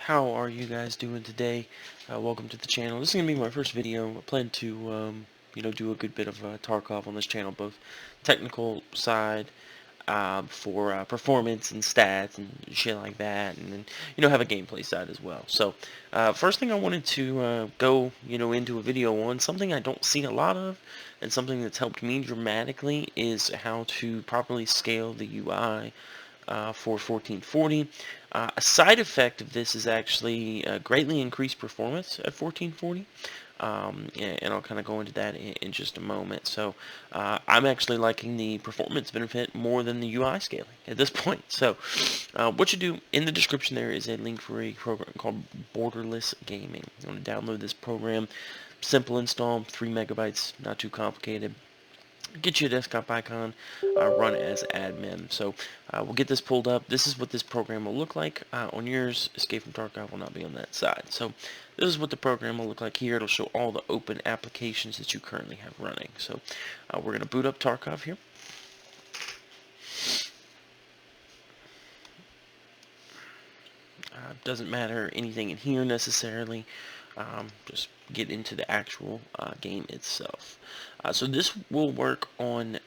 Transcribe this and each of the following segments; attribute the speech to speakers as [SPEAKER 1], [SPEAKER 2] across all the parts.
[SPEAKER 1] How are you guys doing today? Welcome to the channel. This is gonna be my first video. I plan to, do a good bit of Tarkov on this channel, both technical side for performance and stats and shit like that, and then have a gameplay side as well. So, first thing I wanted to go into a video on something I don't see a lot of, and something that's helped me dramatically is how to properly scale the UI for 1440. A side effect of this is actually greatly increased performance at 1440. And I'll kind of go into that in just a moment. So I'm actually liking the performance benefit more than the UI scaling at this point. So what you do in the description there is a link for a program called Borderless Gaming. You want to download this program. Simple install, 3 megabytes, not too complicated. Get you a desktop icon, run as admin. So we'll get this pulled up. This is what this program will look like on yours. Escape from Tarkov will not be on that side. So this is what the program will look like here. It'll show all the open applications that you currently have running. So we're going to boot up Tarkov here. Doesn't matter anything in here necessarily. Just get into the actual game itself. So this will work on,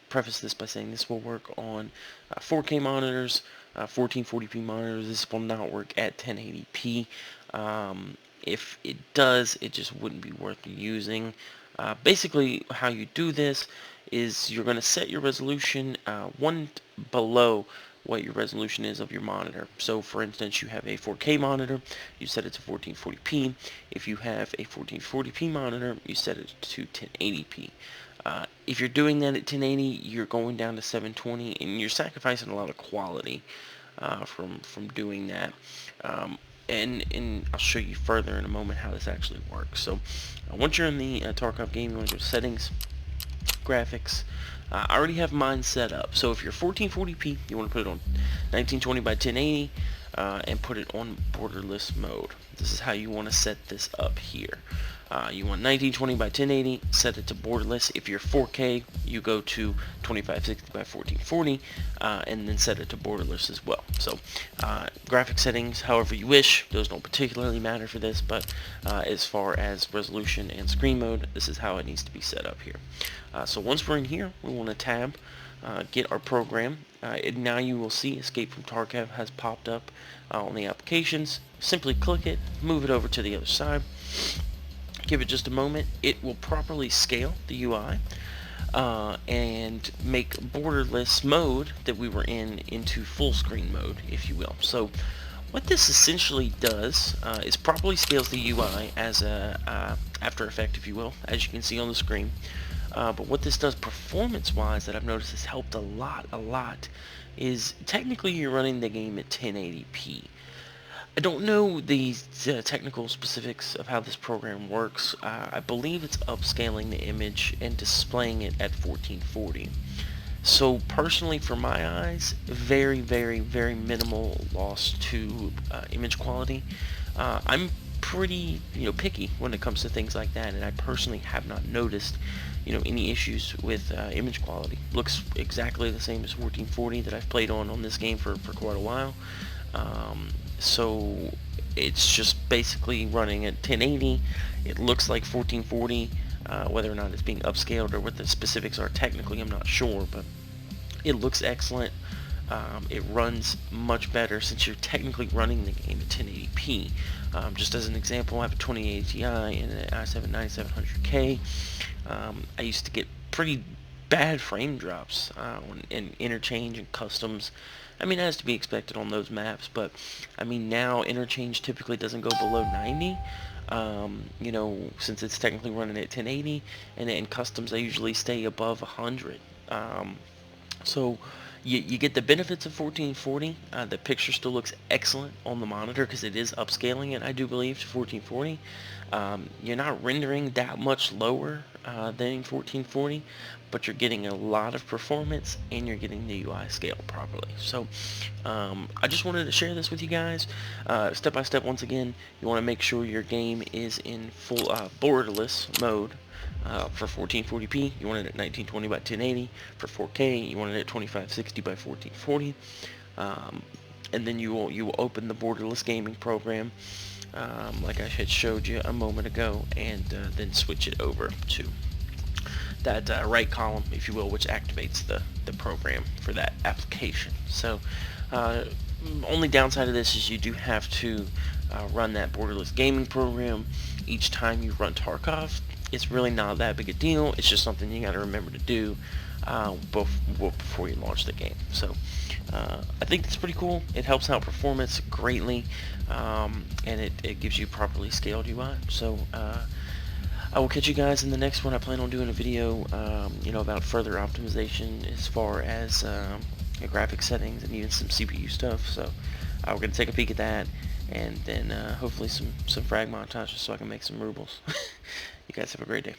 [SPEAKER 1] preface this by saying this will work on 4K monitors, 1440p monitors. This will not work at 1080p. If it does, it just wouldn't be worth using. Basically, how you do this is you're going to set your resolution one below what your resolution is of your monitor. So for instance, you have a 4K monitor, you set it to 1440p. If you have a 1440p monitor, you set it to 1080p. If you're doing that at 1080, you're going down to 720, and you're sacrificing a lot of quality from doing that. And I'll show you further in a moment how this actually works. So once you're in the Tarkov game, you want to go to settings, graphics. I already have mine set up. So if you're 1440p, you want to put it on 1920 by 1080 and put it on borderless mode. This is how you want to set this up here. You want 1920 by 1080, set it to borderless. If you're 4K, you go to 2560 by 1440 and then set it to borderless as well. So graphic settings, however you wish, those don't particularly matter for this, but as far as resolution and screen mode, this is how it needs to be set up here. So once we're in here, we want to tab, get our program. And now you will see Escape from Tarkov has popped up on the applications. Simply click it, move it over to the other side. Give it just a moment. It will properly scale the UI and make borderless mode that we were in into full screen mode, if you will. So what this essentially does is properly scales the UI as a After Effect, if you will, as you can see on the screen. But what this does performance-wise that I've noticed has helped a lot, is technically you're running the game at 1080p. I don't know the technical specifics of how this program works. I believe it's upscaling the image and displaying it at 1440. So personally, for my eyes, very minimal loss to image quality. I'm pretty picky when it comes to things like that, and I personally have not noticed any issues with image quality. Looks exactly the same as 1440 that I've played on this game for quite a while. So it's just basically running at 1080. It looks like 1440. Whether or not it's being upscaled or what the specifics are technically, I'm not sure, but it looks excellent. It runs much better since you're technically running the game at 1080p. Just as an example, I have a 2080 Ti and an i7 9700K. I used to get pretty bad frame drops in interchange and customs. I mean, it has to be expected on those maps, but I mean, now interchange typically doesn't go below 90. Since it's technically running at 1080, and in customs they usually stay above 100. So you get the benefits of 1440. The picture still looks excellent on the monitor because it is upscaling it, I do believe, to 1440. You're not rendering that much lower than 1440, but you're getting a lot of performance and you're getting the UI scale properly. So I just wanted to share this with you guys. Step by step, once again, you want to make sure your game is in full borderless mode. For 1440p, you want it at 1920 by 1080. For 4K, you want it at 2560 by 1440. and then you will open the Borderless gaming program, like I had showed you a moment ago, and then switch it over to that right column, if you will, which activates the program for that application. So only downside of this is you do have to run that Borderless gaming program each time you run Tarkov. It's really not that big a deal. It's just something you got to remember to do before you launch the game. So I think it's pretty cool. It helps out performance greatly, and it gives you properly scaled UI. So I will catch you guys in the next one. I plan on doing a video, about further optimization as far as graphic settings and even some CPU stuff. So we're going to take a peek at that, and then hopefully some frag montages so I can make some rubles. You guys have a great day.